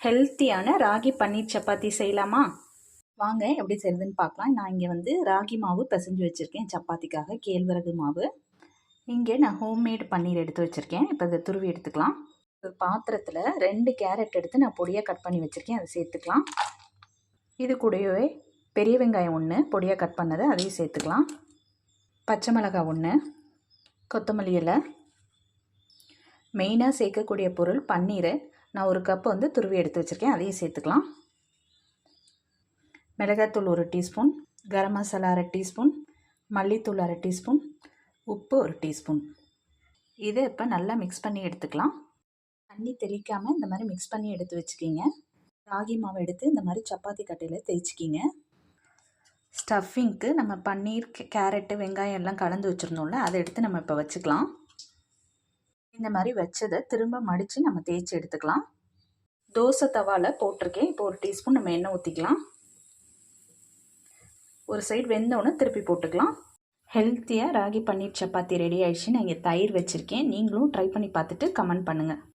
ஹெல்த்தியான ராகி பன்னீர் சப்பாத்தி செய்யலாமா? வாங்க எப்படி செய்யுதுன்னு பார்க்கலாம். நான் இங்கே வந்து ராகி மாவு பிசைஞ்சு வச்சுருக்கேன் சப்பாத்திக்காக, கேழ்வரகு மாவு. இங்கே நான் ஹோம்மேட் பன்னீர் எடுத்து வச்சுருக்கேன். இப்போ இதை துருவி எடுத்துக்கலாம். ஒரு பாத்திரத்தில் 2 கேரட் எடுத்து நான் பொடியாக கட் பண்ணி வச்சுருக்கேன், அதை சேர்த்துக்கலாம். இது கூடவே பெரிய வெங்காயம் 1 பொடியாக கட் பண்ணது, அதையும் சேர்த்துக்கலாம். பச்சை மிளகாய் 1, கொத்தமல்லி இலை. மெயினாக சேர்க்கக்கூடிய பொருள் பன்னீர். நான் 1 கப் வந்து துருவி எடுத்து வச்சுருக்கேன், அதையும் சேர்த்துக்கலாம். மிளகாய்த்தூள் 1 டீஸ்பூன், கரம் மசாலா 1/2 டீஸ்பூன், மல்லித்தூள் 1/2 டீஸ்பூன், உப்பு 1 டீஸ்பூன். இதை இப்போ நல்லா மிக்ஸ் பண்ணி எடுத்துக்கலாம். தண்ணி தெளிக்காமல் இந்த மாதிரி மிக்ஸ் பண்ணி எடுத்து வச்சுக்கிங்க. ராகி மாவை எடுத்து இந்த மாதிரி சப்பாத்தி கட்டையில் தேய்ச்சிக்கிங்க. ஸ்டஃபிங்க்கு நம்ம பன்னீர், கேரட்டு, வெங்காயம் எல்லாம் கலந்து வச்சுருந்தோம்ல, அதை எடுத்து நம்ம இப்போ வச்சுக்கலாம். இந்த மாதிரி வச்சதை திரும்ப மடித்து நம்ம தேய்ச்சி எடுத்துக்கலாம். தோசை தவாவில் போட்டிருக்கேன். இப்போ 1 டீஸ்பூன் நம்ம எண்ணெய் ஊற்றிக்கலாம். ஒரு சைடு வெந்தோடனே திருப்பி போட்டுக்கலாம். ஹெல்த்தியாக ராகி பன்னீர் சப்பாத்தி ரெடி ஆயிடுச்சு. நான் இங்கே தயிர் வச்சுருக்கேன். நீங்களும் ட்ரை பண்ணி பார்த்துட்டு கமெண்ட் பண்ணுங்கள்.